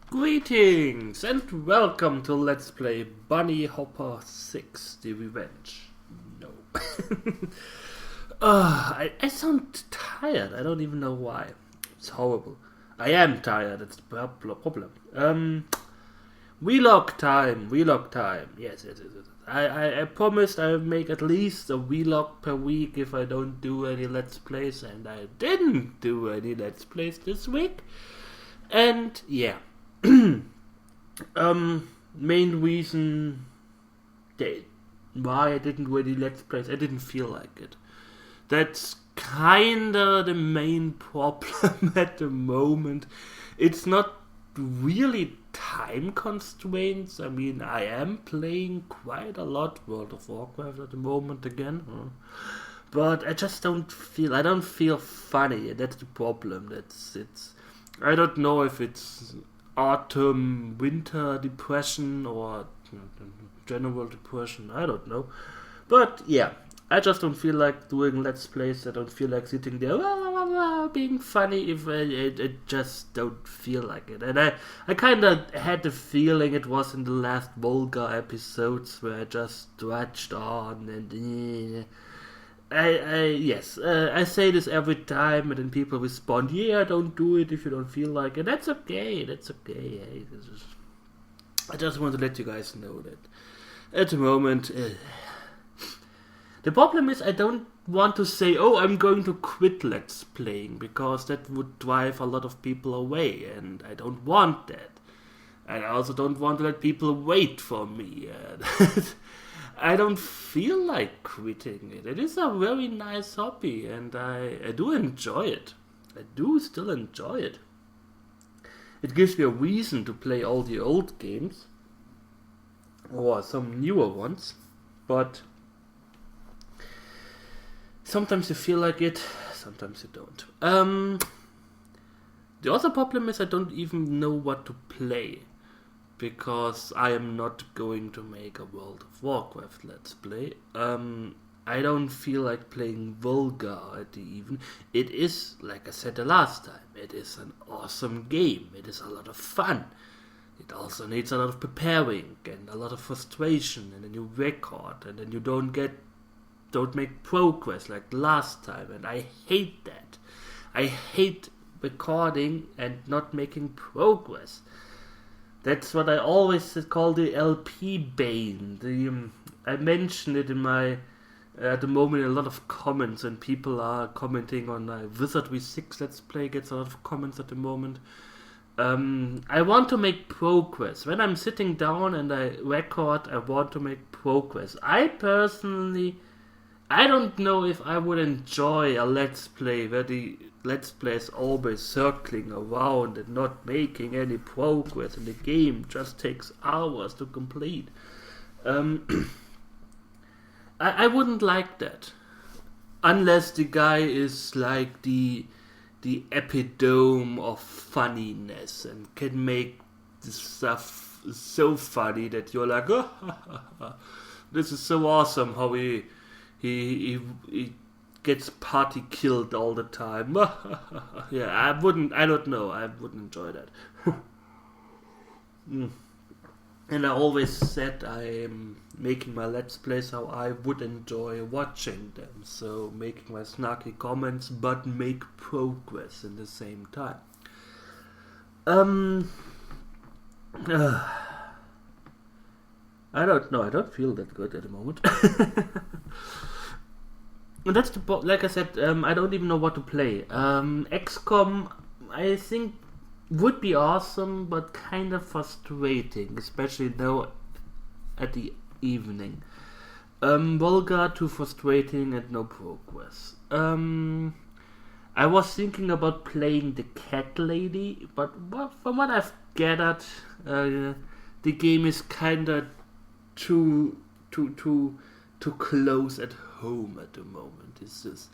Greetings and welcome to Let's Play Bunny Hopper 6 The Revenge. No. I sound tired. I don't even know why. It's horrible. I am tired. That's the problem. Vlog time. Yes. I promised I would make at least a vlog per week if I don't do any Let's Plays, and I didn't do any Let's Plays this week. And yeah. Main reason why I didn't do any Let's Plays, I didn't feel like it. That's kinda the main problem at the moment. It's not really time constraints. I mean, I am playing quite a lot World of Warcraft at the moment again. But I just don't feel funny. That's the problem. I don't know if it's autumn, winter depression or general depression, I don't know. But yeah, I just don't feel like doing Let's Plays. I don't feel like sitting there being funny if I just don't feel like it. And I kind of had the feeling it was in the last Volga episodes where I just drudged on and I say this every time, and then people respond, "Yeah, don't do it if you don't feel like it." That's okay. I just want to let you guys know that at the moment, the problem is I don't want to say, "Oh, I'm going to quit Let's Playing," because that would drive a lot of people away, and I don't want that. I also don't want to let people wait for me. I don't feel like quitting it. It is a very nice hobby, and I do enjoy it. I do still enjoy it. It gives me a reason to play all the old games, or some newer ones, but sometimes you feel like it, sometimes you don't. The other problem is I don't even know what to play, because I am not going to make a World of Warcraft Let's Play. I don't feel like playing Volga at the even. It is, like I said the last time, it is an awesome game. It is a lot of fun. It also needs a lot of preparing and a lot of frustration, and then you record, and then you don't make progress like last time, and I hate that. I hate recording and not making progress. That's what I always call the LP bane. I mentioned it in my at the moment in a lot of comments, and people are commenting on my Wizard V6 Let's Play gets a lot of comments at the moment. I want to make progress. When I'm sitting down and I record, I want to make progress. I don't know if I would enjoy a Let's Play where the Let's Play is always circling around and not making any progress, and the game just takes hours to complete. I wouldn't like that. Unless the guy is like the epitome of funniness and can make this stuff so funny that you're like, oh, this is so awesome how he gets party killed all the time. Yeah, I don't know, I wouldn't enjoy that. And I always said I am making my Let's Plays how I would enjoy watching them. So making my snarky comments, but make progress in the same time. I don't know, I don't feel that good at the moment. And that's like I said, I don't even know what to play. XCOM, I think, would be awesome, but kind of frustrating, especially now at the evening. Volga, too frustrating and no progress. I was thinking about playing the Cat Lady, but from what I've gathered, the game is kinda too close at home at the moment. It's just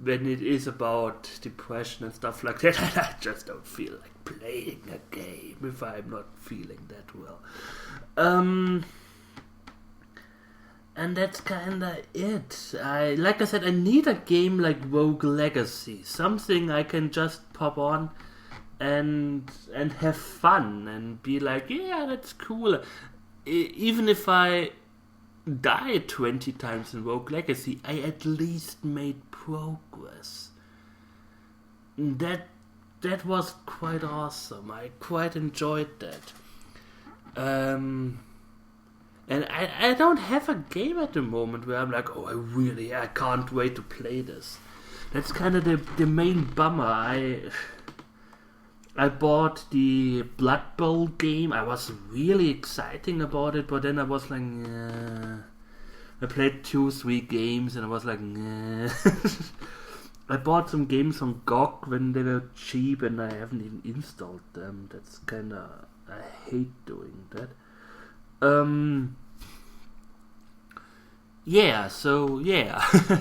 when it is about depression and stuff like that, I just don't feel like playing a game if I'm not feeling that well. And that's kinda it. Like I said, I need a game like Rogue Legacy, something I can just pop on and have fun and be like, yeah, that's cool. Even if I died 20 times in Rogue Legacy, I at least made progress. That was quite awesome. I quite enjoyed that. And I don't have a game at the moment where I'm like, oh, I can't wait to play this. That's kind of the main bummer. I bought the Blood Bowl game. I was really exciting about it, but then I was like, nah. I played 2-3 games and I was like, nah. I bought some games on GoG when they were cheap and I haven't even installed them. That's kinda... I hate doing that.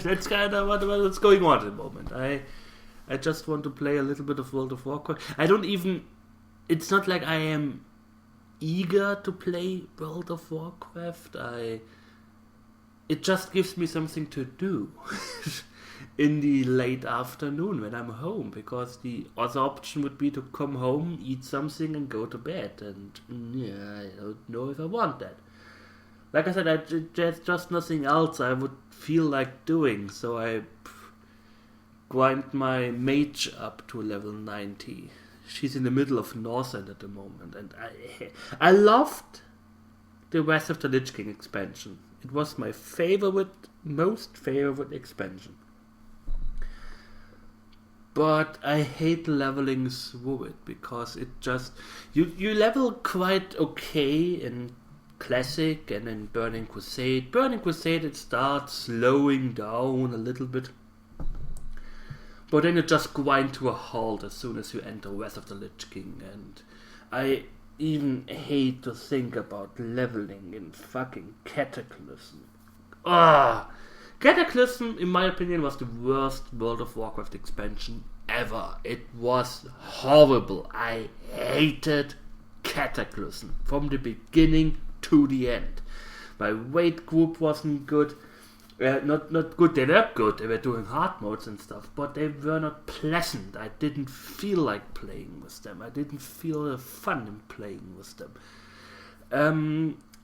That's kind of what's going on at the moment. I just want to play a little bit of World of Warcraft. It's not like I am eager to play World of Warcraft. It just gives me something to do in the late afternoon when I'm home, because the other option would be to come home, eat something and go to bed, and I don't know if I want that. Like I said, there's just nothing else I would feel like doing, so I grind my mage up to level 90. She's in the middle of Northend at the moment, and I loved the Wrath of the Lich King expansion. It was my most favorite expansion. But I hate leveling through it, because it just... You level quite okay in Classic and in Burning Crusade. Burning Crusade, it starts slowing down a little bit. But then you just grind to a halt as soon as you enter Wrath of the Lich King. And I even hate to think about leveling in fucking Cataclysm. Cataclysm, in my opinion, was the worst World of Warcraft expansion ever. It was horrible. I hated Cataclysm from the beginning to the end. My raid group wasn't good. Not good, they were good. They were doing hard modes and stuff, but they were not pleasant. I didn't feel like playing with them. I didn't feel the fun in playing with them.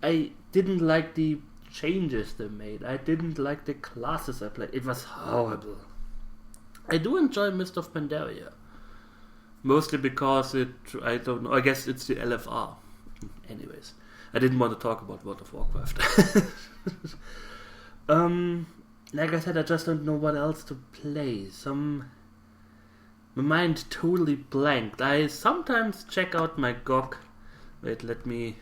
I didn't like the changes they made. I didn't like the classes I played. It was horrible. I do enjoy Mist of Pandaria. Mostly because I don't know, I guess it's the LFR. Anyways, I didn't want to talk about World of Warcraft. Like I said, I just don't know what else to play. My mind totally blanked. I sometimes check out my GOG. Wait, let me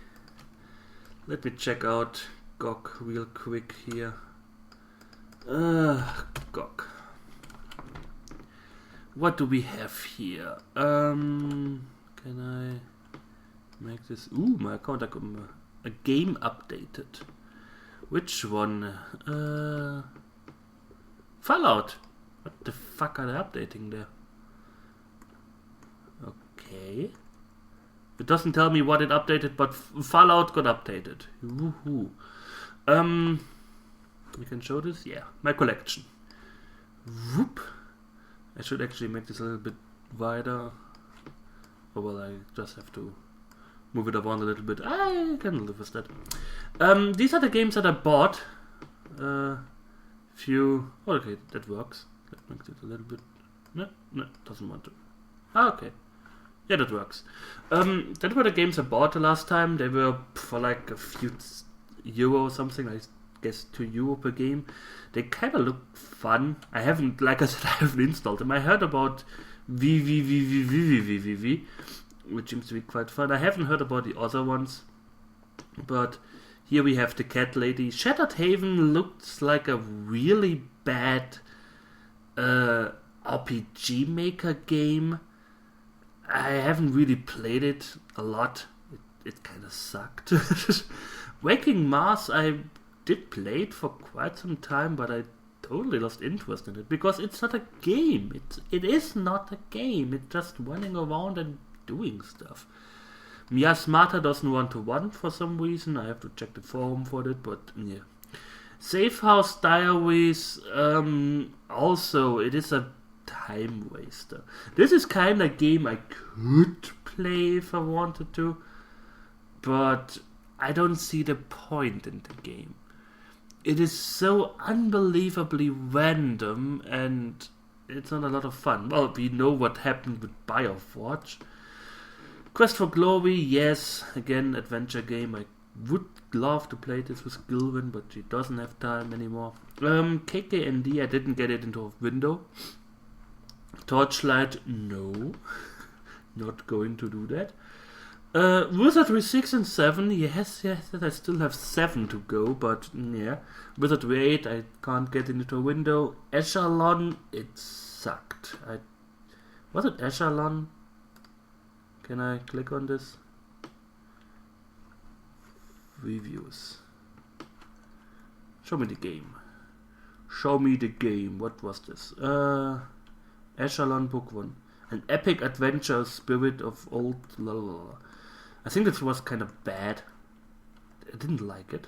check out GOG real quick here. GOG. What do we have here? Can I make this? Ooh, my account. A game updated. Which one? Fallout. What the fuck are they updating there? Okay. It doesn't tell me what it updated, but Fallout got updated. Woohoo. You can show this? Yeah. My collection. Whoop. I should actually make this a little bit wider. Oh well, I just have to move it around a little bit. I can live with that. These are the games that I bought. Okay, that works. That makes it a little bit... No, doesn't want to. Okay. Yeah, that works. That were the games I bought the last time. They were for like a few euro or something. I guess €2 per game. They kind of look fun. I haven't installed them. I heard about VVVVVVVV, which seems to be quite fun. I haven't heard about the other ones, but here we have the Cat Lady. Shattered Haven looks like a really bad RPG Maker game. I haven't really played it a lot. It kind of sucked. Waking Mars, I did play it for quite some time, but I totally lost interest in it because it's not a game. It is not a game. It's just running around and doing stuff. Miasmata doesn't want to run for some reason. I have to check the forum for it, but yeah. Safe House Diaries, also, it is a time waster. This is kind of game I could play if I wanted to, but I don't see the point in the game. It is so unbelievably random and it's not a lot of fun. Well, we know what happened with Biowatch. Quest for Glory, yes, again, adventure game. I would love to play this with Gilvin, but she doesn't have time anymore. KKND, I didn't get it into a window. Torchlight, no. Not going to do that. Wizardry 6 and 7, yes, I still have 7 to go, but yeah. Wizardry 8, I can't get into a window. Echelon, it sucked. Was it Echelon? Can I click on this? Reviews. Show me the game. Show me the game. What was this? Echelon Book 1. An epic adventure spirit of old... I think this was kind of bad. I didn't like it.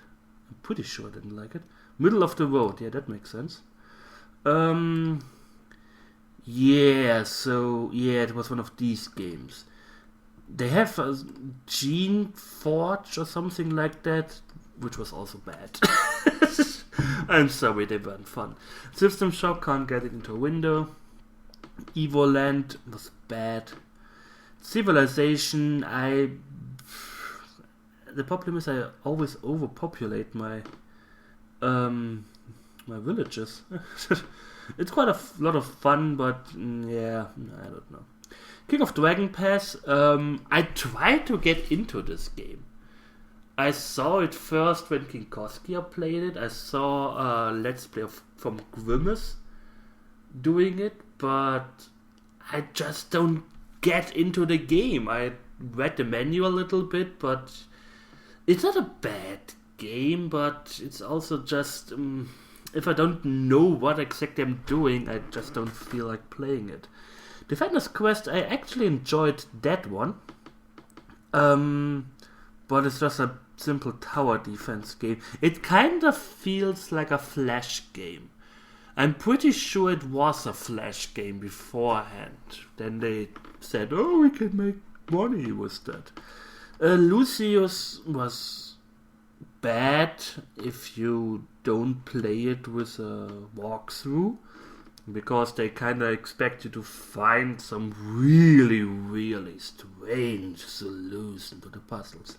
I'm pretty sure I didn't like it. Middle of the road. Yeah, that makes sense. Yeah, so... Yeah, it was one of these games. They have a Gene Forge or something like that, which was also bad. I'm sorry, they weren't fun. System Shock, can't get it into a window. Evoland was bad. Civilization, the problem is I always overpopulate my my villages. It's quite a lot of fun, but yeah, I don't know. King of Dragon Pass, I tried to get into this game. I saw it first when King Koskia played it. I saw a Let's Play from Grimace doing it, but I just don't get into the game. I read the menu a little bit, but it's not a bad game, but it's also just... if I don't know what exactly I'm doing, I just don't feel like playing it. Defender's Quest, I actually enjoyed that one. But it's just a simple tower defense game. It kind of feels like a Flash game. I'm pretty sure it was a Flash game beforehand. Then they said, oh, we can make money with that. Lucius was bad if you don't play it with a walkthrough, because they kind of expect you to find some really, really strange solution to the puzzles.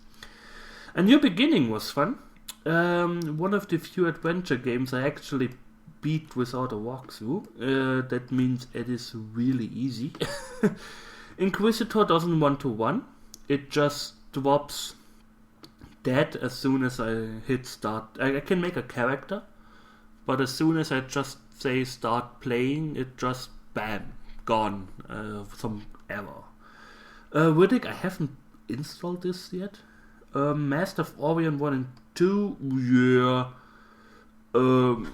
A New Beginning was fun. One of the few adventure games I actually beat without a walkthrough. That means it is really easy. Inquisitor doesn't want to run. It just drops dead as soon as I hit start. I can make a character, but as soon as I just say start playing, it just bam, gone. Some error. Riddick, I haven't installed this yet. Master of Orion 1 and 2, yeah.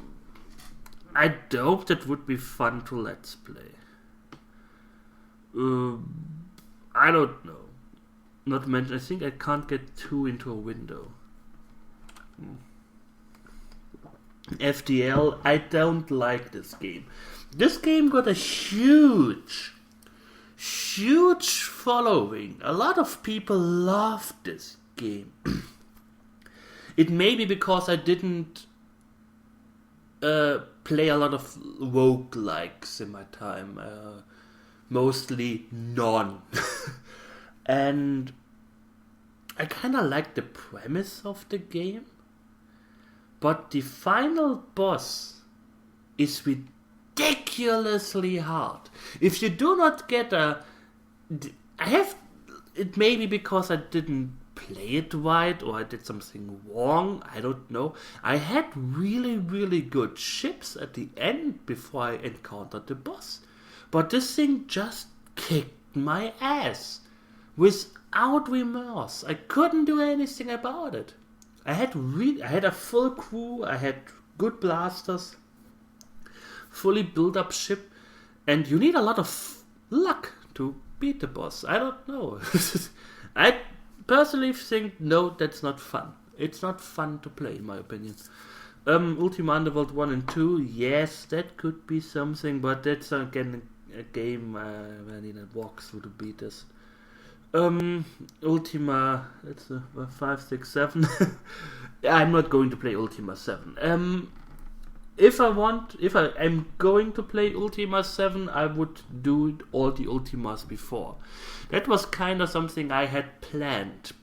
I doubt that would be fun to let's play. I don't know. Not mentioned, I think I can't get 2 into a window. FTL, I don't like this game. This game got a huge following. A lot of people love this game. It may be because I didn't play a lot of roguelikes in my time. Mostly none. And I kind of like the premise of the game, but the final boss is ridiculously hard. If you do not get it may be because I didn't play it right or I did something wrong, I don't know. I had really, really good ships at the end before I encountered the boss, but this thing just kicked my ass. Without remorse. I couldn't do anything about it. I had a full crew, I had good blasters, fully built up ship, and you need a lot of luck to beat the boss. I don't know. I personally think, no, that's not fun. It's not fun to play, in my opinion. Ultima Underworld 1 and 2, yes, that could be something, but that's again a game where I need a walkthrough to beat this. Ultima, it's 5, 6, 7. I'm not going to play Ultima 7. If I am going to play Ultima 7, I would do all the Ultimas before. That was kind of something I had planned,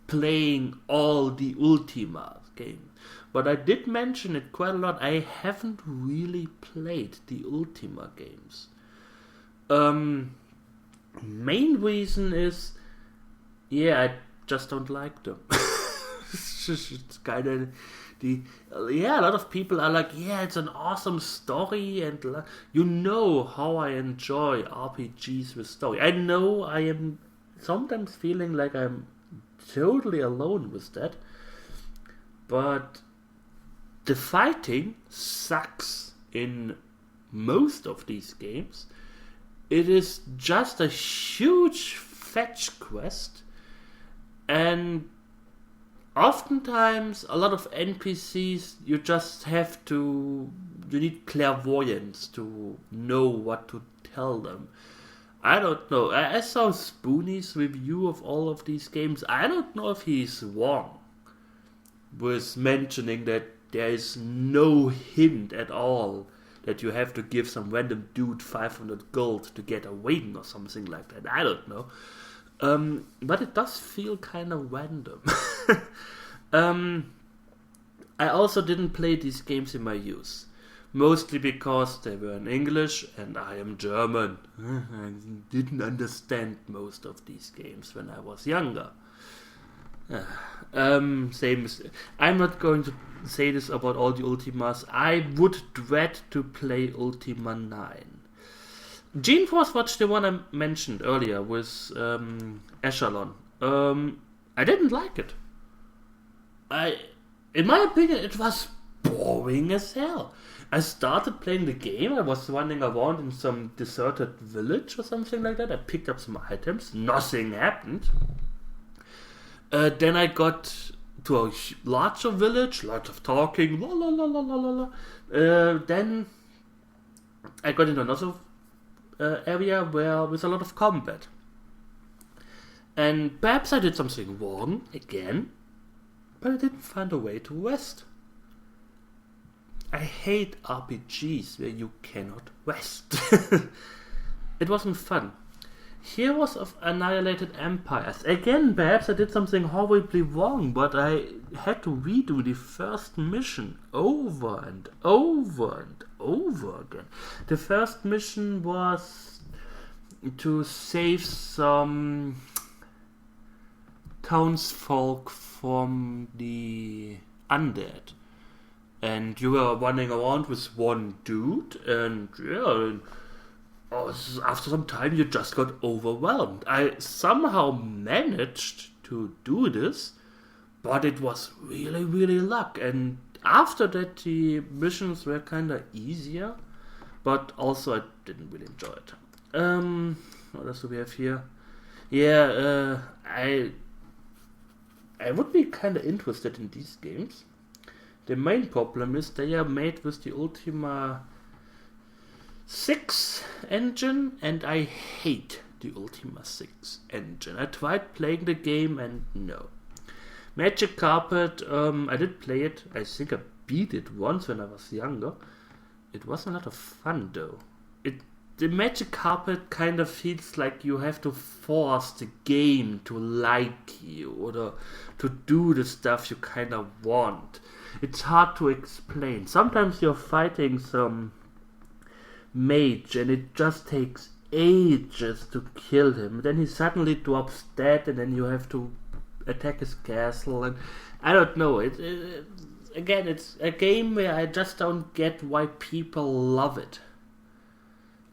playing all the Ultima games. But I did mention it quite a lot. I haven't really played the Ultima games. Main reason is, I just don't like them. It's kind of a lot of people are like, it's an awesome story, and you know how I enjoy RPGs with story. I know I am sometimes feeling like I'm totally alone with that, but the fighting sucks in most of these games. It is just a huge fetch quest, and oftentimes a lot of NPCs you need clairvoyance to know what to tell them. I don't know. I saw Spoonie's review of all of these games. I don't know if he's wrong with mentioning that there is no hint at all that you have to give some random dude 500 gold to get a wing or something like that. I don't know. But it does feel kind of random. I also didn't play these games in my youth. Mostly because they were in English and I am German. I didn't understand most of these games when I was younger. Same as, I'm not going to say this about all the Ultimas. I would dread to play Ultima 9. Gene Force Watch, the one I mentioned earlier, with Echelon. I didn't like it. In my opinion, it was boring as hell. I started playing the game, I was running around in some deserted village or something like that. I picked up some items, nothing happened. Then I got to a larger village, lots of talking, la la la la la la. Then I got into another area where with a lot of combat. And perhaps I did something wrong again, but I didn't find a way to rest. I hate RPGs where you cannot rest. It wasn't fun. Heroes of Annihilated Empires. Again, perhaps I did something horribly wrong, but I had to redo the first mission over and over and over again. The first mission was to save some townsfolk from the undead. And you were running around with one dude, and after some time you just got overwhelmed. I somehow managed to do this, but it was really, really luck. And after that the missions were kinda easier, but also I didn't really enjoy it. What else do we have here? I would be kinda interested in these games. The main problem is they are made with the Ultima 6 engine, and I hate the Ultima 6 engine. I tried playing the game and no. Magic Carpet, I did play it. I think I beat it once when I was younger. It was a lot of fun though. The Magic Carpet kind of feels like you have to force the game to like you or to do the stuff you kind of want. It's hard to explain. Sometimes you're fighting some mage and it just takes ages to kill him. Then he suddenly drops dead and then you have to attack his castle, and I don't know. Again, it's a game where I just don't get why people love it.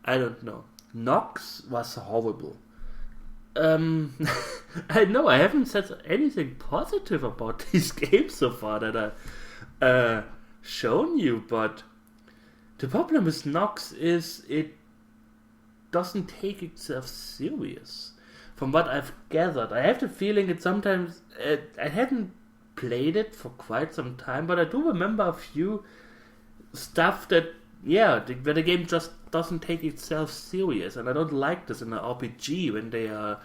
I don't know. Nox was horrible. I know I haven't said anything positive about these games so far that I've shown you, but the problem with Nox is it doesn't take itself serious. From what I've gathered, I have the feeling it sometimes... I hadn't played it for quite some time, but I do remember a few stuff that, where the game just doesn't take itself serious, and I don't like this in an RPG when they are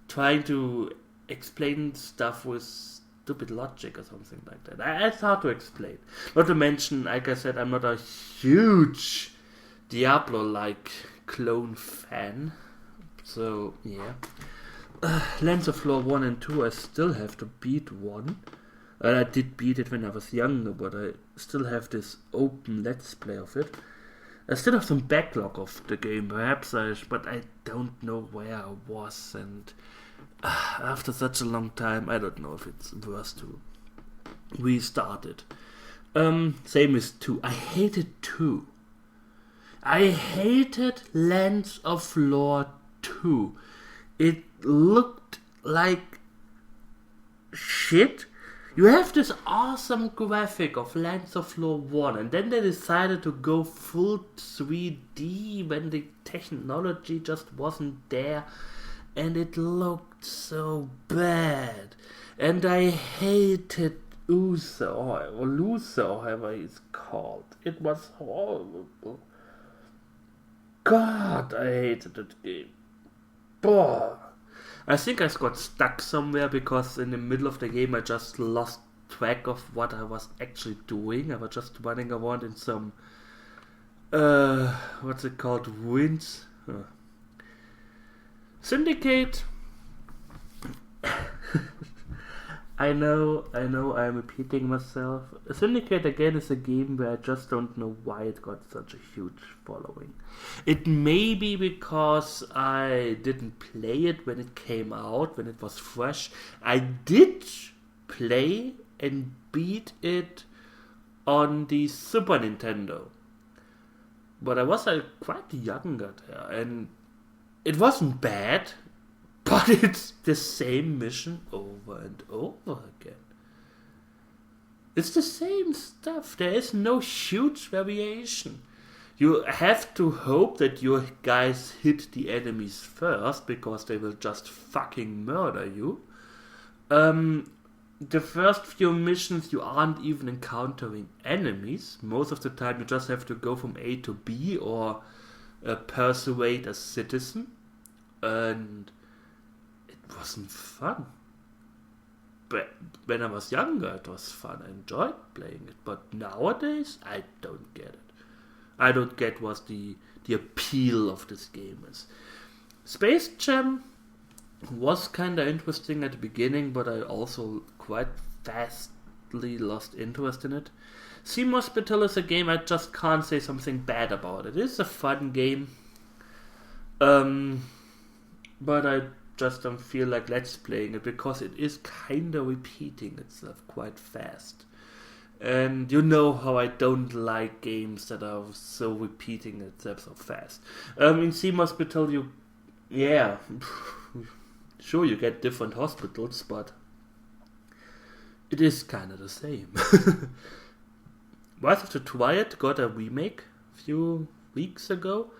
trying to explain stuff with stupid logic or something like that. It's hard to explain. Not to mention, like I said, I'm not a huge Diablo-like clone fan. So, yeah. Lands of Lore 1 and 2, I still have to beat 1. I did beat it when I was younger, but I still have this open let's play of it. I still have some backlog of the game, perhaps, but I don't know where I was, and after such a long time, I don't know if it's worth to restart it. Same with 2. I hated 2. I hated Lands of Lore 2. It looked like shit. You have this awesome graphic of Lands of Lore 1, and then they decided to go full 3D when the technology just wasn't there, and it looked so bad. And I hated Usa, or Lusa, or however it's called. It was horrible. God, I hated that game. Boah. I think I got stuck somewhere because in the middle of the game I just lost track of what I was actually doing. I was just running around in some, what's it called, ruins? Syndicate. I know, I'm repeating myself. Syndicate again is a game where I just don't know why it got such a huge following. It may be because I didn't play it when it came out, when it was fresh. I did play and beat it on the Super Nintendo. But I was quite younger there, and it wasn't bad. But it's the same mission over and over again. It's the same stuff. There is no huge variation. You have to hope that your guys hit the enemies first, because they will just fucking murder you. The first few missions you aren't even encountering enemies. Most of the time you just have to go from A to B or persuade a citizen. And it wasn't fun. But when I was younger, it was fun. I enjoyed playing it. But nowadays, I don't get it. I don't get what the appeal of this game is. Space Jam was kind of interesting at the beginning, but I also quite fastly lost interest in it. Seam Hospital is a game I just can't say something bad about. It is a fun game. But I just don't feel like let's playing it, because it is kind of repeating itself quite fast. And you know how I don't like games that are so repeating itself so fast. In Seam Hospital, sure, you get different hospitals, but it is kind of the same. Rise of the Triad got a remake a few weeks ago.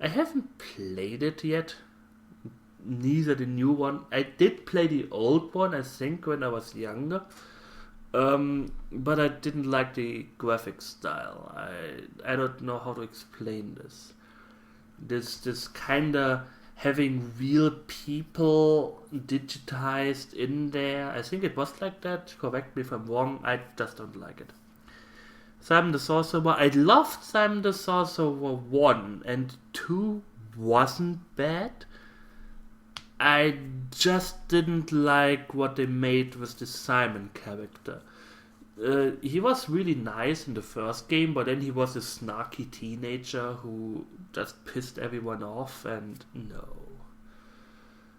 I haven't played it yet. Neither the new one. I did play the old one, I think, when I was younger. But I didn't like the graphic style. I don't know how to explain this. This kinda having real people digitized in there. I think it was like that. Correct me if I'm wrong. I just don't like it. Simon the Sorcerer. I loved Simon the Sorcerer 1, and 2 wasn't bad. I just didn't like what they made with the Simon character. He was really nice in the first game, but then he was a snarky teenager who just pissed everyone off, and no.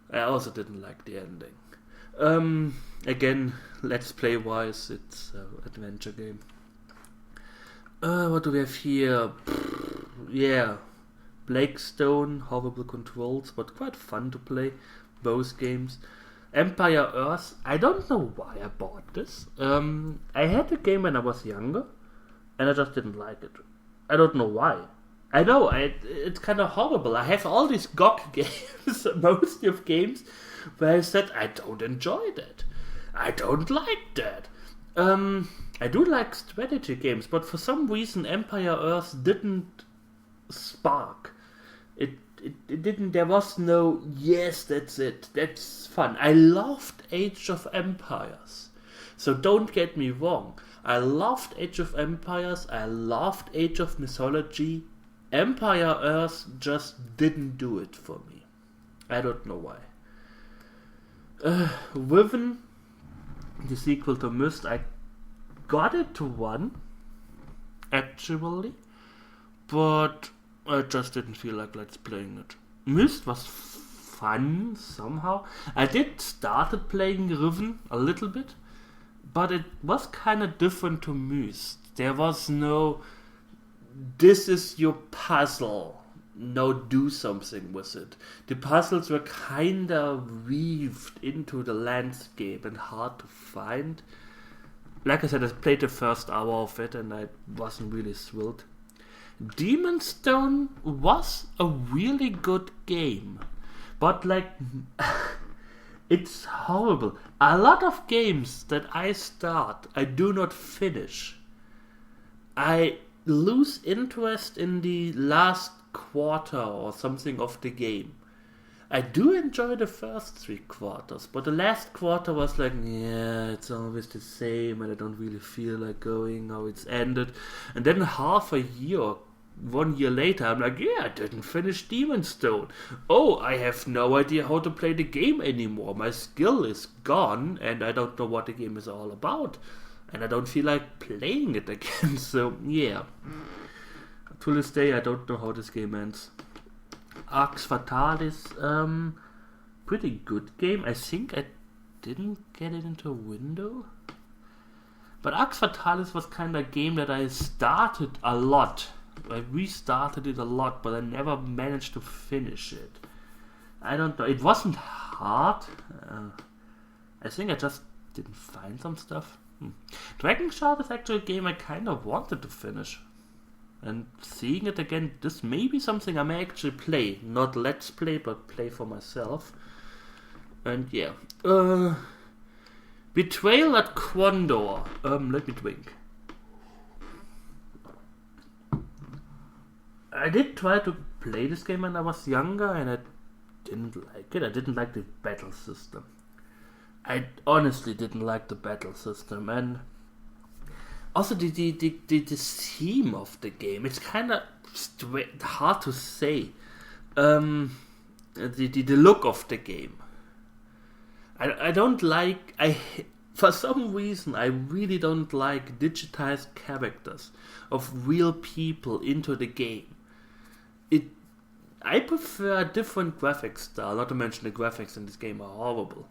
I also didn't like the ending. Again, let's play wise, it's an adventure game. What do we have here? Yeah. Blackstone, horrible controls, but quite fun to play, both games. Empire Earth, I don't know why I bought this. I had the game when I was younger, and I just didn't like it. I don't know why. I know, it's kind of horrible. I have all these GoG games, mostly of games, where I said, I don't enjoy that. I don't like that. I do like strategy games, but for some reason Empire Earth didn't spark. It didn't. There was no. Yes, that's it. That's fun. I loved Age of Empires. So don't get me wrong. I loved Age of Empires. I loved Age of Mythology. Empire Earth just didn't do it for me. I don't know why. Riven, the sequel to Myst, I got it to 1, actually, but I just didn't feel like let's playing it. Myst was fun somehow. I did started playing Riven a little bit, but it was kind of different to Myst. There was no, this is your puzzle, now do something with it. The puzzles were kind of weaved into the landscape and hard to find. Like I said, I played the first hour of it and I wasn't really thrilled. Demon's Stone was a really good game, but like it's horrible. A lot of games that I start, I do not finish. I lose interest in the last quarter or something of the game. I do enjoy the first 3 quarters, but the last quarter was like, yeah, it's always the same and I don't really feel like going, how it's ended. And then half a year, 1 year later, I'm like, yeah, I didn't finish Demon's Stone. Oh, I have no idea how to play the game anymore. My skill is gone and I don't know what the game is all about. And I don't feel like playing it again, so yeah. To this day, I don't know how this game ends. Arx Fatalis, pretty good game. I think I didn't get it into a window. But Arx Fatalis was kind of a game that I started a lot. I restarted it a lot, but I never managed to finish it. I don't know. It wasn't hard. I think I just didn't find some stuff. Dragon Shard is actually a game I kind of wanted to finish. And seeing it again, this may be something I may actually play. Not let's play, but play for myself. And yeah. Betrayal at Quandor. Let me drink. I did try to play this game when I was younger and I didn't like it. I didn't like the battle system. I honestly didn't like the battle system, and also the theme of the game. It's kind of hard to say. The look of the game. I don't like. For some reason I really don't like digitized characters of real people into the game. I prefer a different graphics style. Not to mention the graphics in this game are horrible.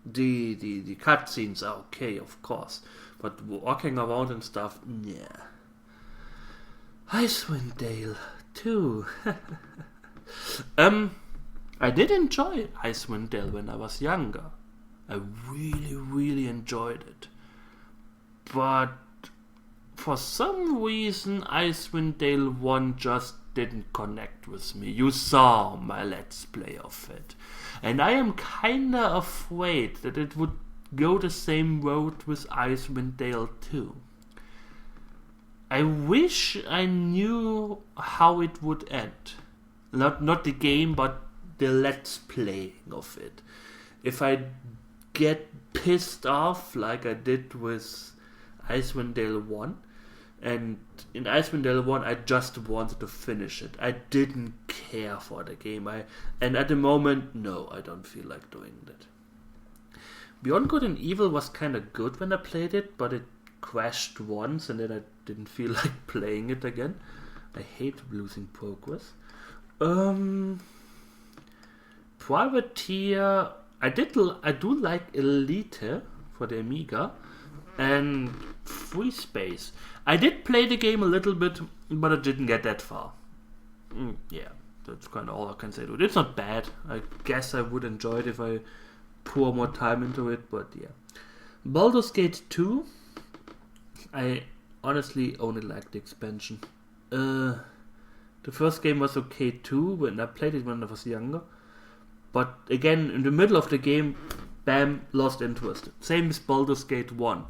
The cutscenes are okay, of course, but walking around and stuff, yeah. Icewind Dale 2. I did enjoy Icewind Dale when I was younger. I really, really enjoyed it. But for some reason, Icewind Dale 1 just didn't connect with me. You saw my let's play of it. And I am kinda afraid that it would go the same road with Icewind Dale 2. I wish I knew how it would end. Not the game, but the let's playing of it. If I get pissed off like I did with Icewind Dale 1, and in Icewind Dale 1 I just wanted to finish it. I didn't care for the game. And at the moment, no, I don't feel like doing that. Beyond Good and Evil was kind of good when I played it, but it crashed once and then I didn't feel like playing it again. I hate losing progress. Privateer, I do like Elite for the Amiga and Free Space. I did play the game a little bit, but I didn't get that far. Yeah, that's kind of all I can say to it. It's not bad. I guess I would enjoy it if I pour more time into it, but yeah. Baldur's Gate 2, I honestly only liked the expansion. The first game was okay too, when I played it when I was younger. But again, in the middle of the game, bam, lost interest. Same as Baldur's Gate 1.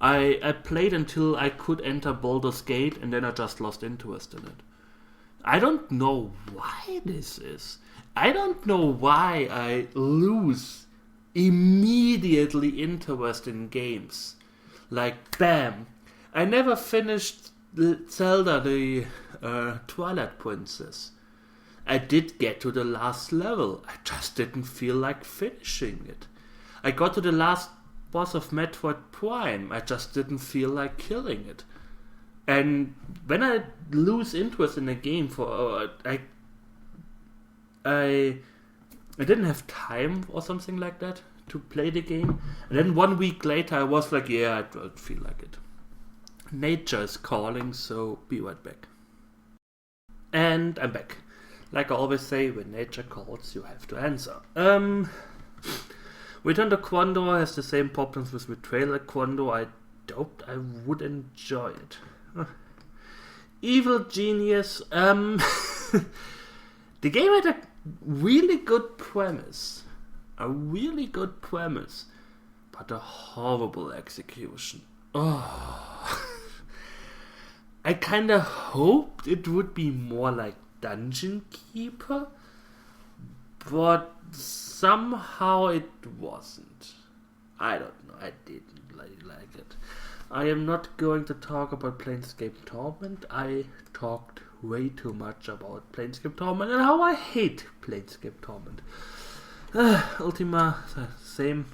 I played until I could enter Baldur's Gate, and then I just lost interest in it. I don't know why this is. I don't know why I lose immediately interest in games. Like, bam. I never finished Zelda, the Twilight Princess. I did get to the last level. I just didn't feel like finishing it. I got to the last boss of Metroid Prime. I just didn't feel like killing it. And when I lose interest in a game for I didn't have time or something like that to play the game. And then 1 week later I was like, yeah, I don't feel like it. Nature is calling, so be right back. And I'm back. Like I always say, when nature calls, you have to answer. Return to Quando has the same problems with Betrayal like Quando. I doubt I would enjoy it. Evil Genius. The game had a really good premise. But a horrible execution. Oh. I kinda hoped it would be more like Dungeon Keeper, but somehow it wasn't. I don't know, I didn't really like it. I am not going to talk about Planescape Torment. I talked way too much about Planescape Torment and how I hate Planescape Torment. Ultima, same.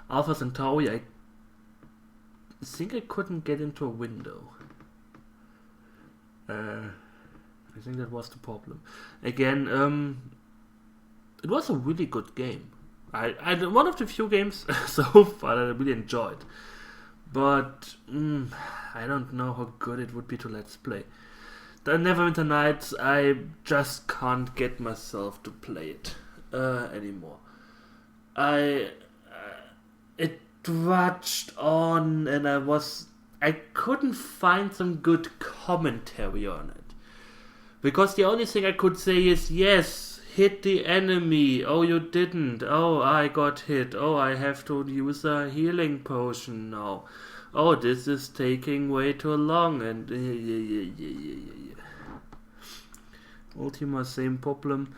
Alpha Centauri, I think I couldn't get into a window. I think that was the problem. Again, it was a really good game. I one of the few games so far that I really enjoyed. But I don't know how good it would be to Let's Play. The Neverwinter Nights, I just can't get myself to play it anymore. It drudged on, and I couldn't find some good commentary on it. Because the only thing I could say is, yes, hit the enemy. Oh, you didn't. Oh, I got hit. Oh, I have to use a healing potion now. Oh, this is taking way too long. And Ultima, same problem.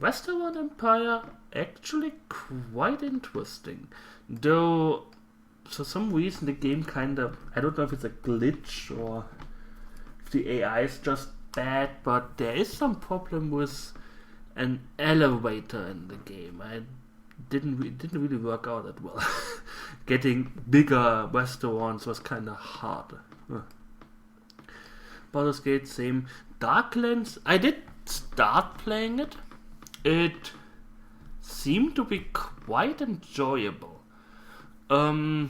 Western Empire, actually quite interesting. Though, for some reason, the game kind of, I don't know if it's a glitch or if the AI is just bad, but there is some problem with an elevator in the game. I didn't really work out that well. Getting bigger restaurants was kind of hard. Baldur's Gate, same. Darklands, I did start playing it. It seemed to be quite enjoyable. The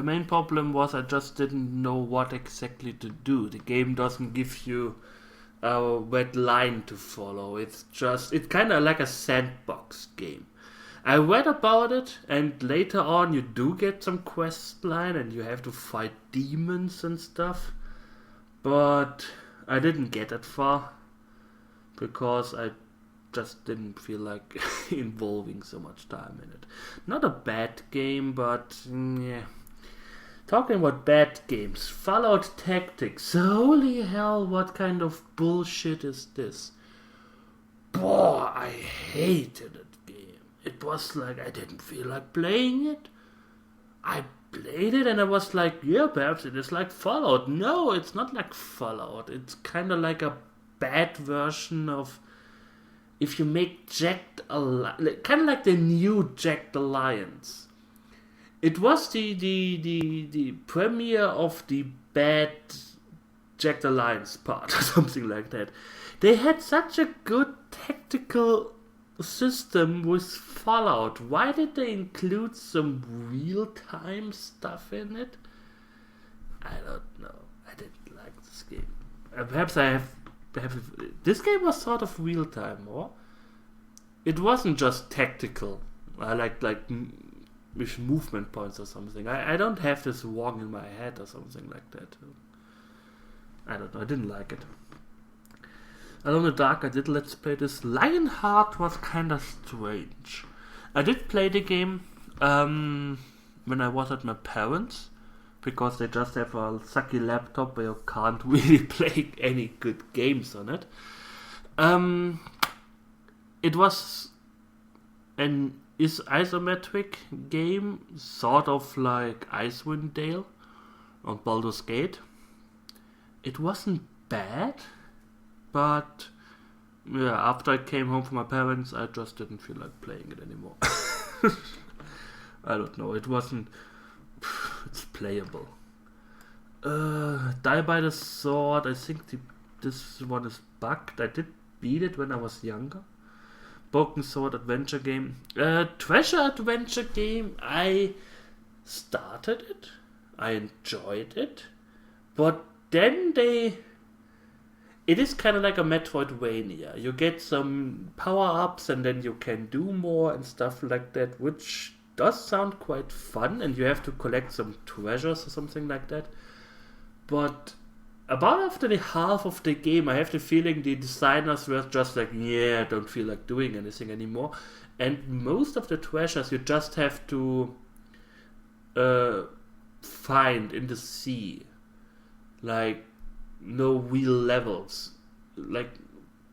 main problem was I just didn't know what exactly to do. The game doesn't give you a red line to follow. It's kind of like a sandbox game. I read about it, and later on you do get some quest line and you have to fight demons and stuff. But I didn't get that far because I just didn't feel like involving so much time in it. Not a bad game, but yeah. Talking about bad games, Fallout Tactics. Holy hell, what kind of bullshit is this? Boy, I hated that game. It was like I didn't feel like playing it. I played it and I was like, yeah, perhaps it is like Fallout. No, it's not like Fallout. It's kind of like a bad version of if you make Jacked Alliance, kind of like the new Jacked Alliance. It was the premiere of the bad Jacked Alliance part or something like that. They had such a good tactical system with Fallout. Why did they include some real-time stuff in it? I don't know. I didn't like this game. Perhaps I have this game was sort of real-time, or it wasn't just tactical. I like with movement points or something. I don't have this wrong in my head or something like that. I don't know. I didn't like it. Alone in the Dark, I did let's play this. Lionheart was kind of strange. I did play the game. when I was at my parents, because they just have a sucky laptop where you can't really play any good games on it. It was an isometric game, sort of like Icewind Dale or Baldur's Gate. It wasn't bad, but yeah, after I came home from my parents, I just didn't feel like playing it anymore. I don't know, it wasn't... It's playable. Die by the Sword, I think this one is bugged. I did beat it when I was younger. Broken Sword adventure game. Treasure adventure game, I started it. I enjoyed it. But then it is kind of like a Metroidvania. You get some power-ups and then you can do more and stuff like that, which does sound quite fun, and you have to collect some treasures or something like that. But about after the half of the game, I have the feeling the designers were just like, yeah, I don't feel like doing anything anymore. And most of the treasures you just have to find in the sea. Like, no real levels. Like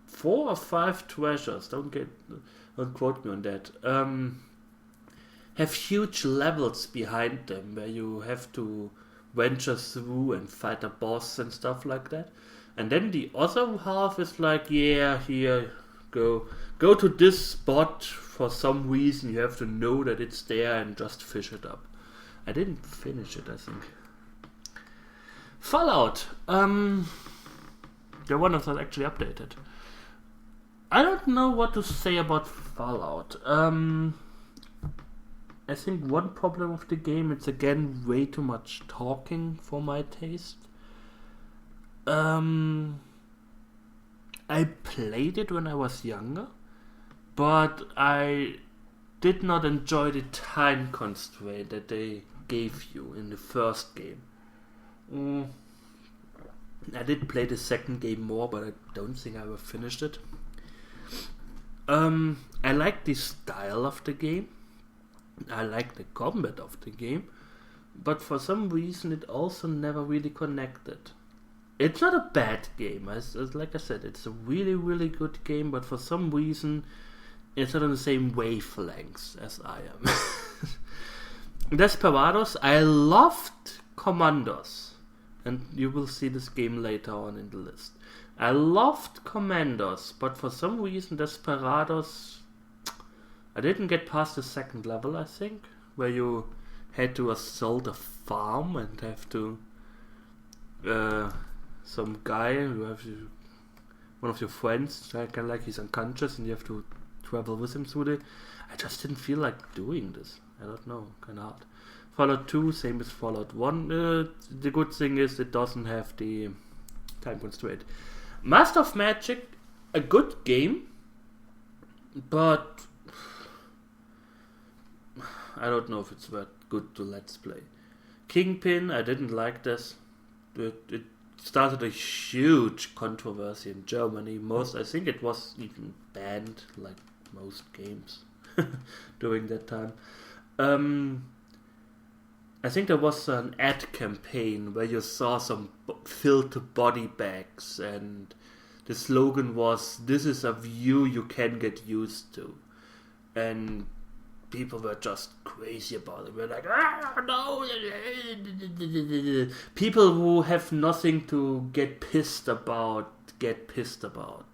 4 or 5 treasures, don't quote me on that, have huge levels behind them where you have to venture through and fight a boss and stuff like that. And then the other half is like, yeah, here, go to this spot. For some reason you have to know that it's there and just fish it up. I didn't finish it, I think. Fallout. The one that's actually updated. I don't know what to say about Fallout. I think one problem of the game, it's again way too much talking for my taste. I played it when I was younger, but I did not enjoy the time constraint that they gave you in the first game. I did play the second game more, but I don't think I ever finished it. I like the style of the game. I like the combat of the game, but for some reason it also never really connected. It's not a bad game, as like I said, it's a really, really good game, but for some reason it's not on the same wavelengths as I am. Desperados, I loved Commandos, and you will see this game later on in the list. I loved Commandos, but for some reason Desperados, I didn't get past the second level, I think, where you had to assault a farm and have to some guy who have one of your friends, kind of like he's unconscious and you have to travel with him through the... I just didn't feel like doing this. I don't know, kind of hard. Fallout 2, same as Fallout 1. The good thing is it doesn't have the time constraint. Master of Magic, a good game, but I don't know if it's that good to let's play. Kingpin, I didn't like this. It started a huge controversy in Germany. I think it was even banned, like most games during that time. I think there was an ad campaign where you saw some filled body bags, and the slogan was, "This is a view you can get used to," and people were just crazy about it. We're like, no! People who have nothing to get pissed about,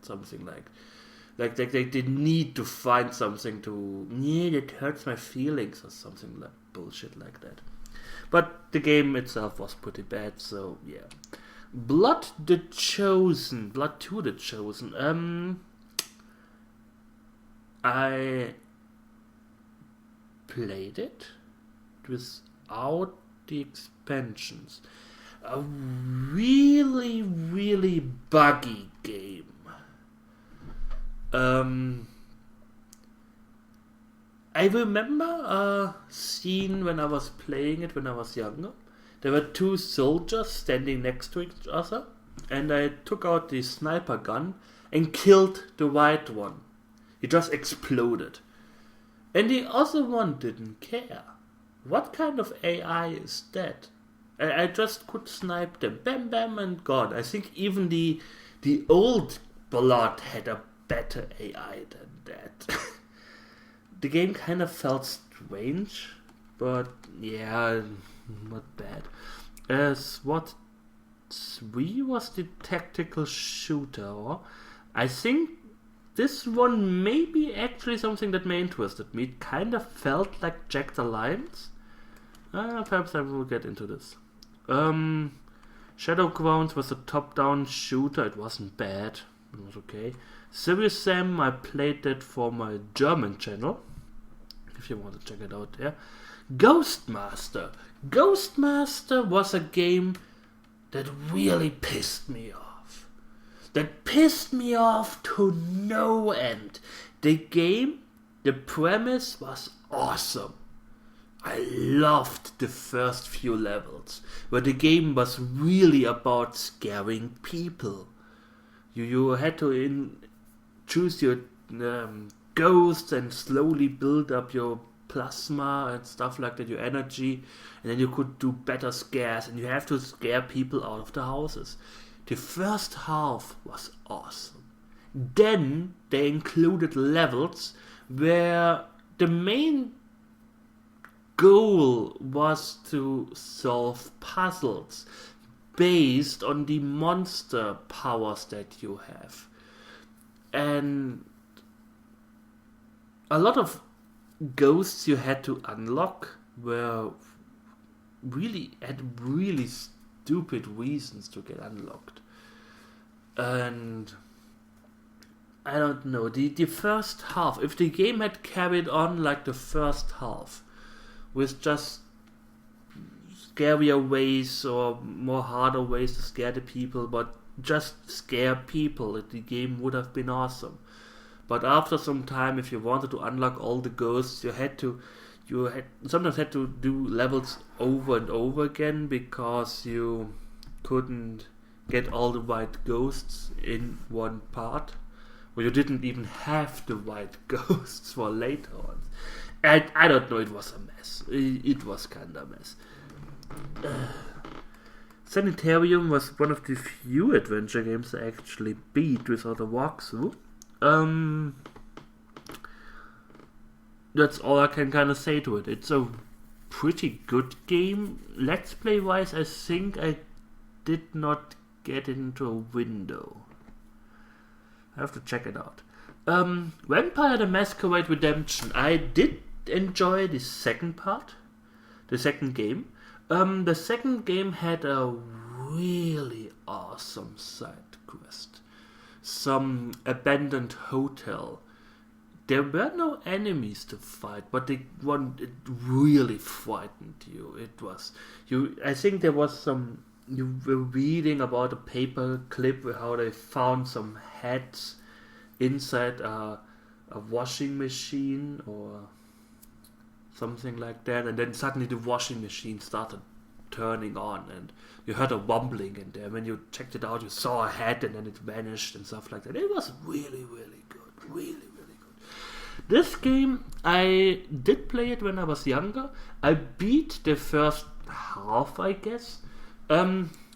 something like they need to find something to, that hurts my feelings or something like bullshit like that. But the game itself was pretty bad, so yeah. Blood 2 The Chosen. I played it without the expansions. A really, really buggy game. I remember a scene when I was playing it when I was younger. There were 2 soldiers standing next to each other, and I took out the sniper gun and killed the white one. He just exploded. And the other one didn't care. what kind of AI is that? I just could snipe them, bam, bam, and gone. I think even the old Blood had a better AI than that. The game kind of felt strange, but yeah, not bad. SWAT 3 was the tactical shooter. I think this one may be actually something that may interested me. It kind of felt like Jagged Alliance. Perhaps I will get into this. Shadowgrounds was a top-down shooter. It wasn't bad. It was okay. Serious Sam, I played that for my German channel. If you want to check it out, yeah. Ghostmaster. Ghostmaster was a game that really pissed me off. That pissed me off to no end. The game, the premise was awesome. I loved the first few levels, where the game was really about scaring people. You had to choose your ghosts and slowly build up your plasma and stuff like that, your energy, and then you could do better scares, and you have to scare people out of the houses. The first half was awesome. Then they included levels where the main goal was to solve puzzles based on the monster powers that you have. And a lot of ghosts you had to unlock had really stupid reasons to get unlocked. And I don't know, the first half, if the game had carried on like the first half, with just scarier ways or more harder ways to scare the people, but just scare people, the game would have been awesome. But after some time, if you wanted to unlock all the ghosts, you sometimes had to do levels over and over again because you couldn't get all the white ghosts in one part, or you didn't even have the white ghosts for later on. And I don't know, it was a mess. It was kinda a mess. Sanitarium was one of the few adventure games I actually beat without a walkthrough. That's all I can kind of say to it. It's a pretty good game. Let's play wise, I think I did not get into a window. I have to check it out. Vampire the Masquerade Redemption. I did enjoy the second part, the second game. The second game had a really awesome side quest. Some abandoned hotel. There were no enemies to fight, but it really frightened you. I think there was some, you were reading about a paper clip where how they found some heads inside a washing machine or something like that, and then suddenly the washing machine started turning on and you heard a wobbling in there. When you checked it out, you saw a head and then it vanished and stuff like that. It was really, really good. Really, really good. This game, I did play it when I was younger. I beat the first half, I guess.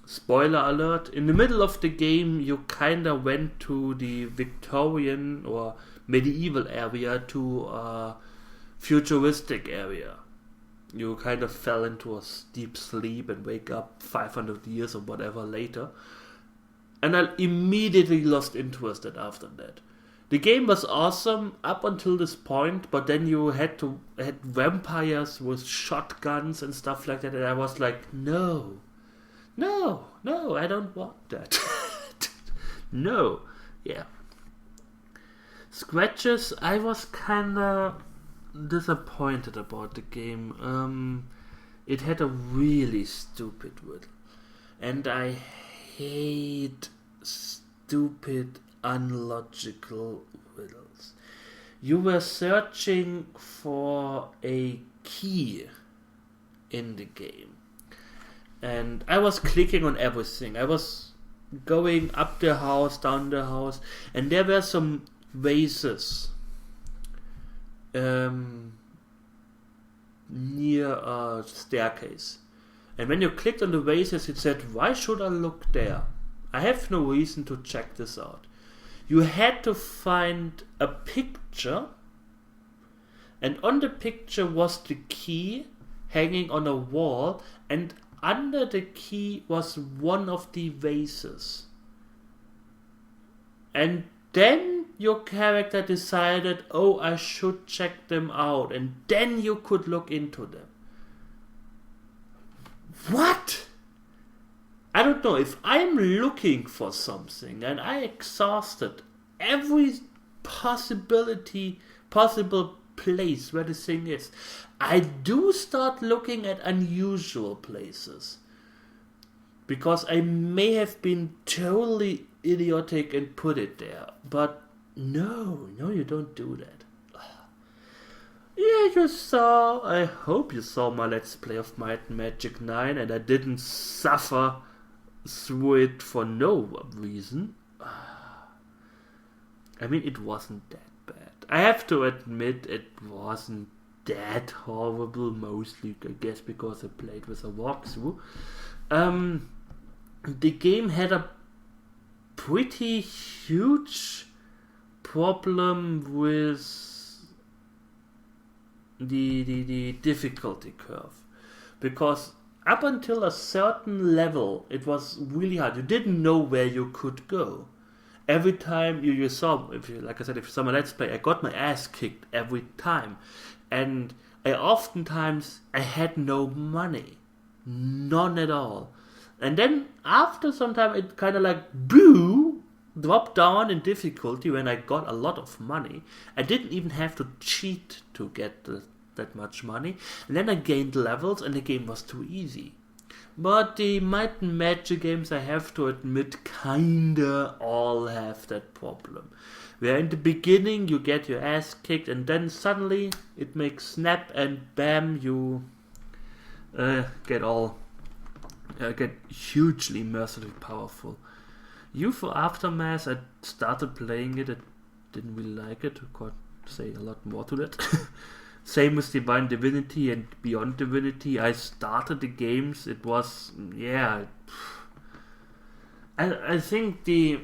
Spoiler alert, in the middle of the game you kinda went to the Victorian or medieval area to a futuristic area. You kind of fell into a deep sleep and wake up 500 years or whatever later. And I immediately lost interest after that. The game was awesome up until this point, but then you had vampires with shotguns and stuff like that, and I was like, no, I don't want that. No, yeah. Scratches, I was kinda disappointed about the game. It had a really stupid riddle, and I hate stupid, unlogical riddles. You were searching for a key in the game, and I was clicking on everything. I was going up the house, down the house, and there were some vases near a staircase. And when you clicked on the vases, it said, why should I look there? I have no reason to check this out. You had to find a picture, and on the picture was the key hanging on a wall, and under the key was one of the vases. And then your character decided, oh, I should check them out, and then you could look into them. What? I don't know. If I'm looking for something and I exhausted every possible place where the thing is, I do start looking at unusual places. Because I may have been totally idiotic and put it there. But no, you don't do that. Yeah, I hope you saw my Let's Play of Might and Magic 9, and I didn't suffer through it for no reason. I mean, it wasn't that bad. I have to admit, it wasn't that horrible, mostly, I guess, because I played with a walkthrough. The game had a pretty huge problem with the difficulty curve, because up until a certain level it was really hard. You didn't know where you could go. Every time you saw, if you saw my Let's Play, I got my ass kicked every time, and I had no money, none at all. And then after some time it kind of like dropped down in difficulty when I got a lot of money. I didn't even have to cheat to get that much money. And then I gained levels and the game was too easy. But the Might and Magic games, I have to admit, kinda all have that problem. Where in the beginning you get your ass kicked and then suddenly it makes snap and bam, you get hugely mercifully powerful. For Aftermath, I started playing it. I didn't really like it. I could say a lot more to that. Same with Divine Divinity and Beyond Divinity. I started the games. It was, I think the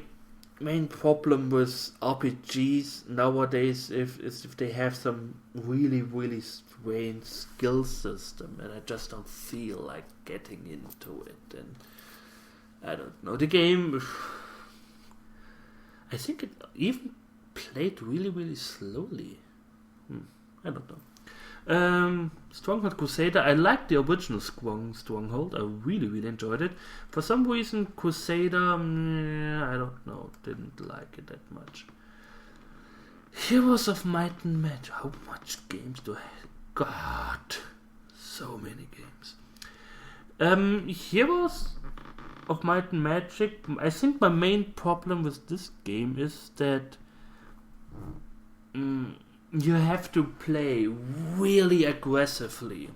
main problem with RPGs nowadays is if they have some really, really strange skill system, and I just don't feel like getting into it. And I don't know. The game, I think it even played really, really slowly. I don't know. Stronghold Crusader, I liked the original Stronghold. I really, really enjoyed it. For some reason, Crusader, I don't know, didn't like it that much. Heroes of Might and Magic. How much games do I have? God, so many games. Heroes of Might and Magic, I think my main problem with this game is that you have to play really aggressively,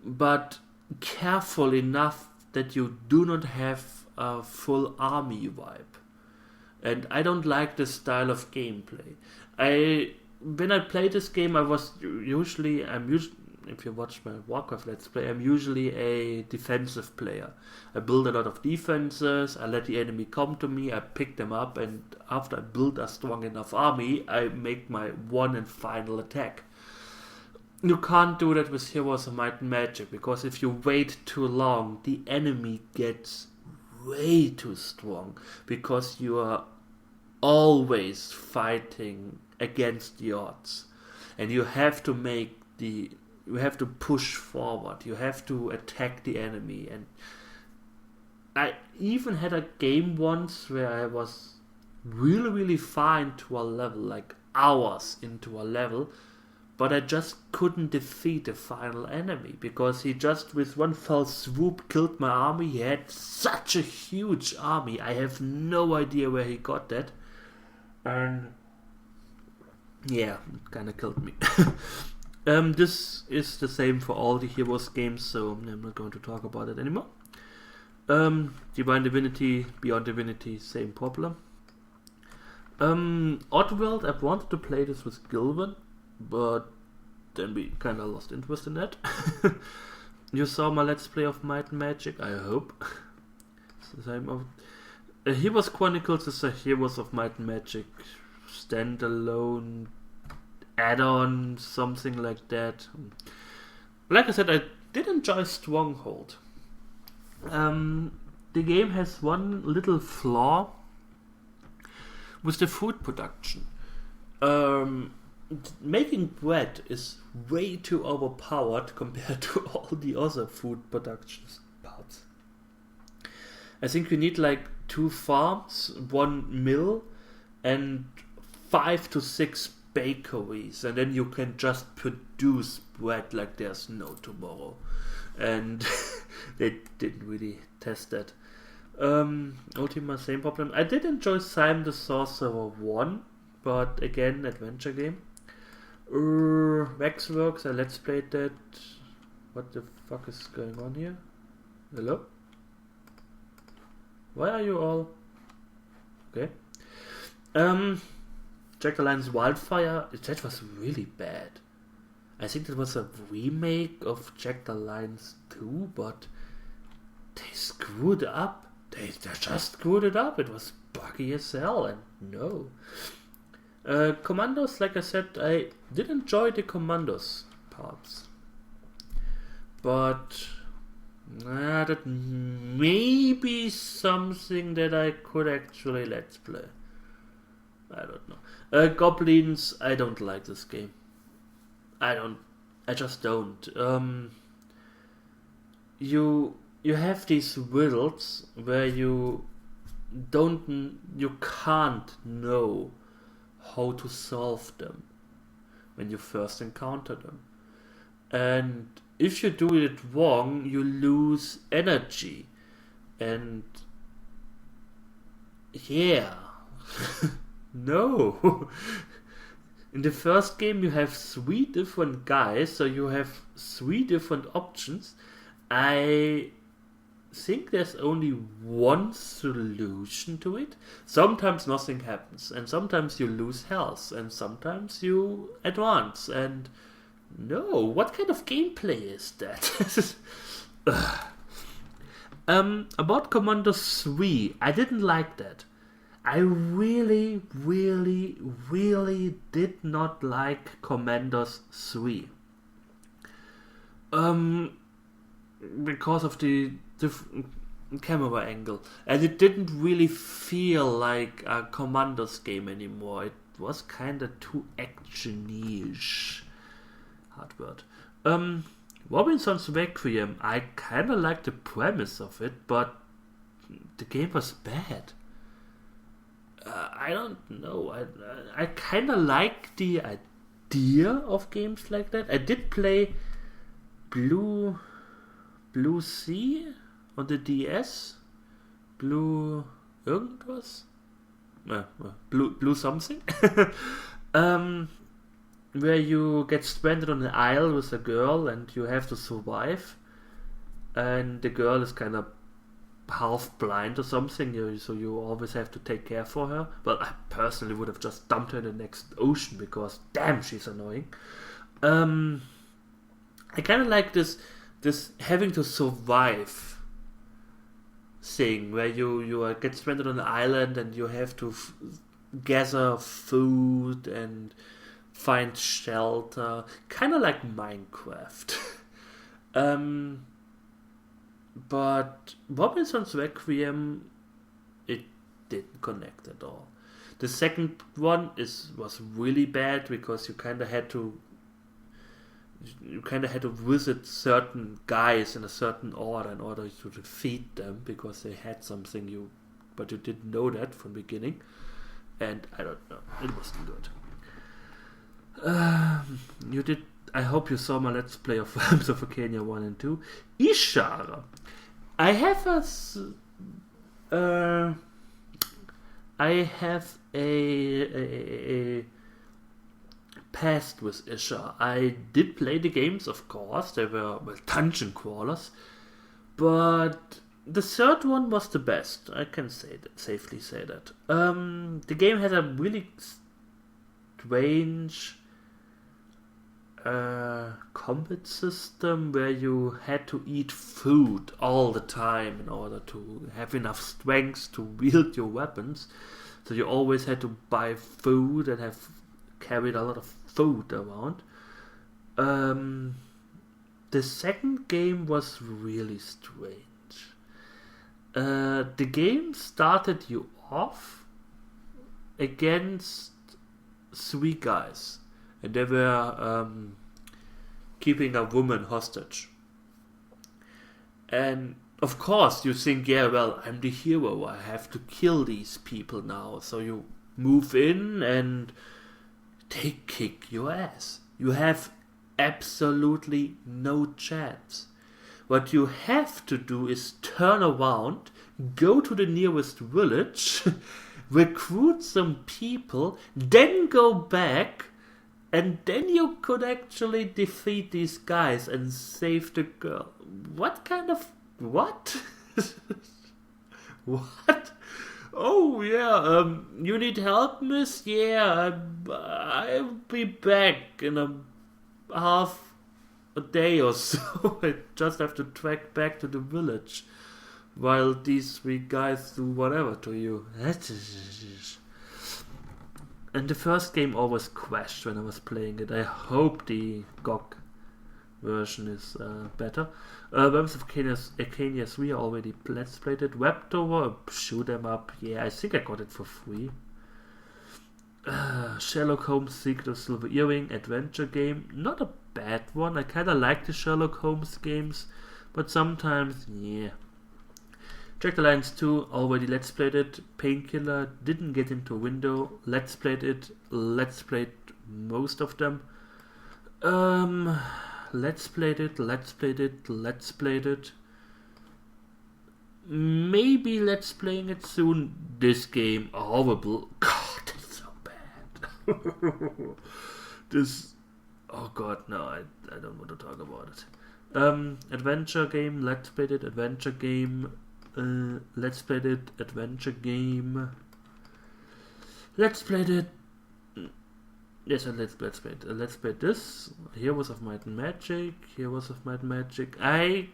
but careful enough that you do not have a full army vibe. And I don't like this style of gameplay. When I play this game, I'm usually, if you watch my Warcraft Let's Play, I'm usually a defensive player. I build a lot of defenses, I let the enemy come to me, I pick them up, and after I build a strong enough army, I make my one and final attack. You can't do that with Heroes of Might and Magic, because if you wait too long, the enemy gets way too strong, because you are always fighting against the odds. And you have to push forward, you have to attack the enemy. And I even had a game once where I was really, really fine to a level, like hours into a level, but I just couldn't defeat the final enemy, because he just with one fell swoop killed my army. He had such a huge army, I have no idea where he got that. And yeah, it kinda killed me. This is the same for all the Heroes games, so I'm not going to talk about it anymore. Divine Divinity, Beyond Divinity, same problem. Oddworld, I've wanted to play this with Gilvan, but then we kind of lost interest in that. You saw my Let's Play of Might and Magic, I hope. Same of Heroes Chronicles is a Heroes of Might and Magic standalone add-on, something like that. Like I said, I did enjoy Stronghold. The game has one little flaw with the food production. Making bread is way too overpowered compared to all the other food production parts. I think you need like 2 farms, 1 mill, and 5 to 6 bakeries, and then you can just produce bread like there's no tomorrow. And they didn't really test that. Ultima, same problem. I did enjoy Simon the Sorcerer 1, but again, adventure game. Waxworks, I let's played that. What the fuck is going on here? Hello? Why are you all? Okay. Jack the Lion's Wildfire, that was really bad. I think it was a remake of Jack the Lion's 2, but they screwed up. They just screwed it up. It was buggy as hell, and no. Commandos, like I said, I did enjoy the Commandos parts. But that may be something that I could actually let's play. I don't know. Goblins, I don't like this game. I just don't. You have these riddles where you can't know how to solve them when you first encounter them. And if you do it wrong, you lose energy. And yeah. No. In the first game you have 3 different guys, so you have 3 different options. I think there's only one solution to it. Sometimes nothing happens, and sometimes you lose health, and sometimes you advance, and no, what kind of gameplay is that? About Commandos 3, I didn't like that. I really, really, really did not like Commandos 3. Because of the camera angle. And it didn't really feel like a Commandos game anymore. It was kinda too action-ish. Hard word. Robinson's Requiem, I kinda liked the premise of it, but the game was bad. I don't know. I kind of like the idea of games like that. I did play Blue Sea on the DS. Blue irgendwas? Blue something. Where you get stranded on an isle with a girl and you have to survive. And the girl is kind of half blind or something, so you always have to take care for her. Well, I personally would have just dumped her in the next ocean because damn, she's annoying. I kind of like this having to survive thing where you get stranded on an island and you have to gather food and find shelter, kind of like Minecraft. But Robinson's Requiem, it didn't connect at all. The second one was really bad because you kind of had to visit certain guys in a certain order in order to defeat them because they had something but you didn't know that from the beginning, and I don't know, it wasn't good. I hope you saw my Let's Play of Realms of Arcania 1 and 2. Ishara. I have a past with Ishara. I did play the games, of course. They were dungeon crawlers, but the third one was the best. I can safely say that. The game had a really strange combat system where you had to eat food all the time in order to have enough strength to wield your weapons. So you always had to buy food and have carried a lot of food around. The second game was really strange. The game started you off against 3 guys, and they were keeping a woman hostage. And of course you think, yeah, well, I'm the hero, I have to kill these people now. So you move in and they kick your ass. You have absolutely no chance. What you have to do is turn around, go to the nearest village, recruit some people, then go back, and then you could actually defeat these guys and save the girl. What kind of... what? What? Oh, yeah, you need help, miss? Yeah, I'll be back in half a day or so. I just have to track back to the village while these 3 guys do whatever to you. And the first game always crashed when I was playing it. I hope the GoG version is better. Realms of Arcania 3 I already let's played it. Webtower, shoot 'em up. Yeah, I think I got it for free. Sherlock Holmes Secret of Silver Earring adventure game. Not a bad one. I kinda like the Sherlock Holmes games, but sometimes, yeah. Jack the Lions 2, already let's played it. Painkiller, didn't get into window. Let's played it. Let's played most of them. Let's played it. Let's played it. Let's played it. Maybe let's playing it soon. This game, horrible. God, it's so bad. This, oh god, no, I don't want to talk about it. Adventure game, let's play it. Adventure game. Let's play it. Adventure game. Let's play it. Yes, and let's play it. Let's play this. Heroes of Might and Magic. Heroes of Might and Magic. I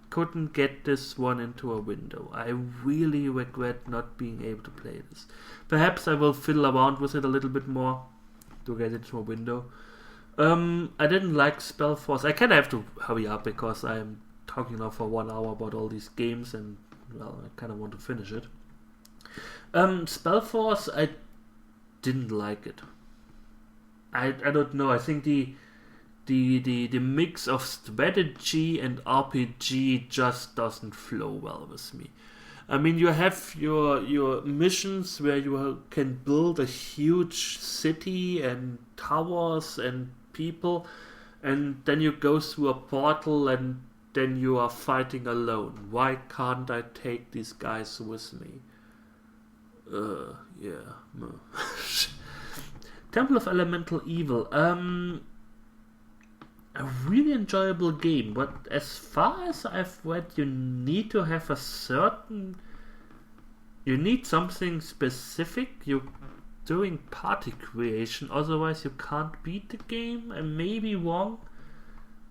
couldn't get this one into a window. I really regret not being able to play this. Perhaps I will fiddle around with it a little bit more to get into a window. I didn't like Spellforce. I kind of have to hurry up because I'm talking now for 1 hour about all these games and, well, I kind of want to finish it. Spellforce, I didn't like it. I don't know. I think the mix of strategy and RPG just doesn't flow well with me. I mean, you have your missions where you can build a huge city and towers and people, and then you go through a portal and then you are fighting alone. Why can't I take these guys with me? Yeah. No. Temple of Elemental Evil. A really enjoyable game, but as far as I've read, you need to have you need something specific. You're doing party creation, otherwise you can't beat the game. I may be wrong.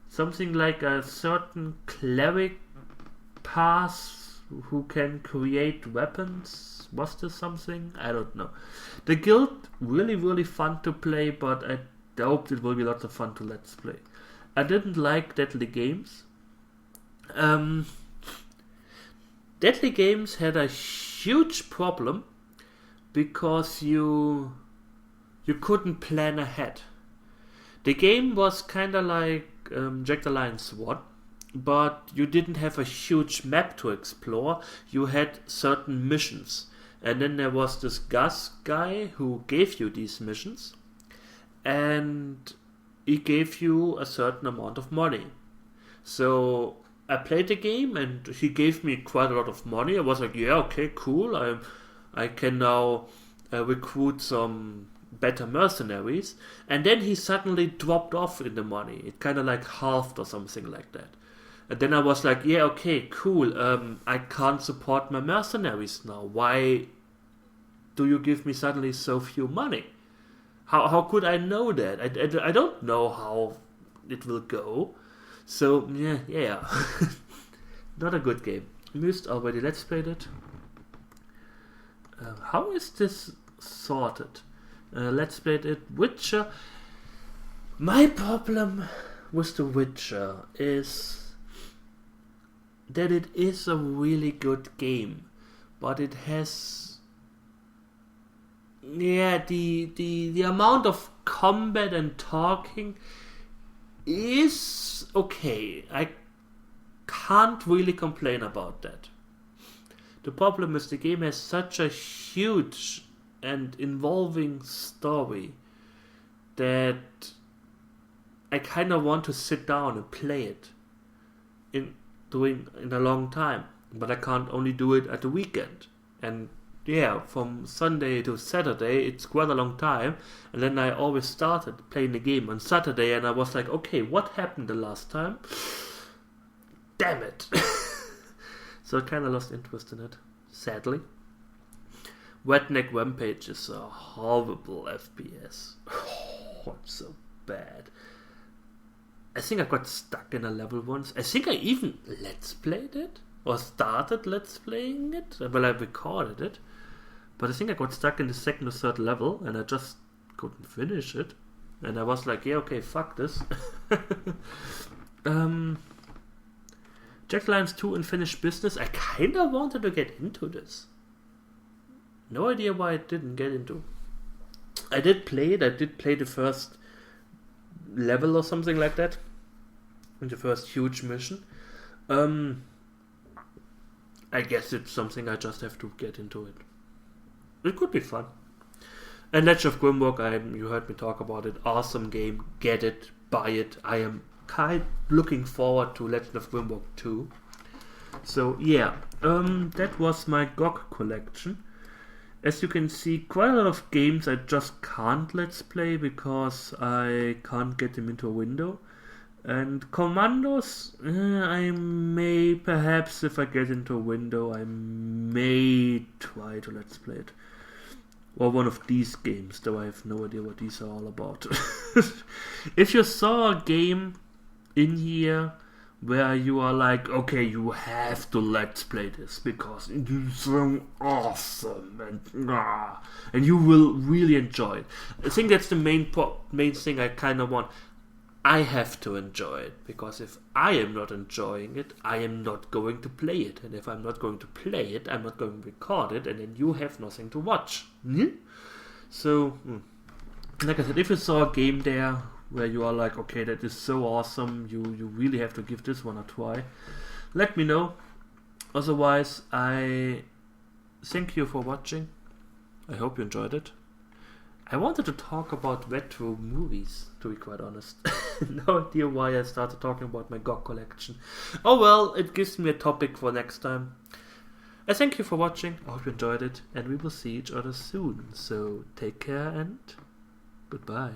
Something like a certain cleric pass who can create weapons. Was this something? I don't know. The Guild, really fun to play, but I doubt it will be lots of fun to let's play. I didn't like Deadly Games. Deadly Games had a huge problem because you couldn't plan ahead. The game was kinda like Jack the Lion's 1, but you didn't have a huge map to explore. You had certain missions. And then there was this Gus guy who gave you these missions, and he gave you a certain amount of money. So I played the game and he gave me quite a lot of money. I was like, yeah, okay, cool. I can now recruit some better mercenaries. And then he suddenly dropped off in the money. It kind of like halved or something like that. And then I was like, yeah, okay, cool. I can't support my mercenaries now. Why do you give me suddenly so few money? How could I know that? I don't know how it will go. So, yeah. Not a good game. Myst already let's played it. How is this sorted? Let's play it. Witcher. My problem with The Witcher is that it is a really good game, but it has the amount of combat and talking is okay. I can't really complain about that. The problem is the game has such a huge and involving story that I kind of want to sit down and play it in a long time, but I can't only do it at the weekend. And from Sunday to Saturday it's quite a long time, and then I always started playing the game on Saturday and I was like, okay, what happened the last time? Damn it. So I kind of lost interest in it, sadly. Redneck Rampage is a horrible FPS. Oh, it's so bad. I think I got stuck in a level once. I think I even let's played it, or started let's playing it. Well, I recorded it, but I think I got stuck in the second or third level and I just couldn't finish it. And I was like, yeah, okay, fuck this. Jack Lions 2 Unfinished Business. I kind of wanted to get into this. No idea why I didn't get into. I did play it. I did play the first level or something like that. In the first huge mission. I guess it's something I just have to get into it. It could be fun. And Legend of Grimrock, you heard me talk about it. Awesome game. Get it. Buy it. I am kind looking forward to Legend of Grimrock 2. So yeah, that was my GoG collection. As you can see, quite a lot of games I just can't let's play because I can't get them into a window. And Commandos, I may, perhaps if I get into a window, I may try to let's play it. Or one of these games, though I have no idea what these are all about. If you saw a game in here where you are like, okay, you have to let's play this because it is so awesome and you will really enjoy it. I think that's the main thing I kind of want. I have to enjoy it, because if I am not enjoying it, I am not going to play it, and if I'm not going to play it, I'm not going to record it, and then you have nothing to watch. So, like I said, if you saw a game there where you are like, okay, that is so awesome, you really have to give this one a try, let me know. Otherwise, I thank you for watching. I hope you enjoyed it. I wanted to talk about retro movies, to be quite honest. No idea why I started talking about my GoG collection. Oh well, it gives me a topic for next time. I thank you for watching, I hope you enjoyed it, and we will see each other soon. So take care and goodbye.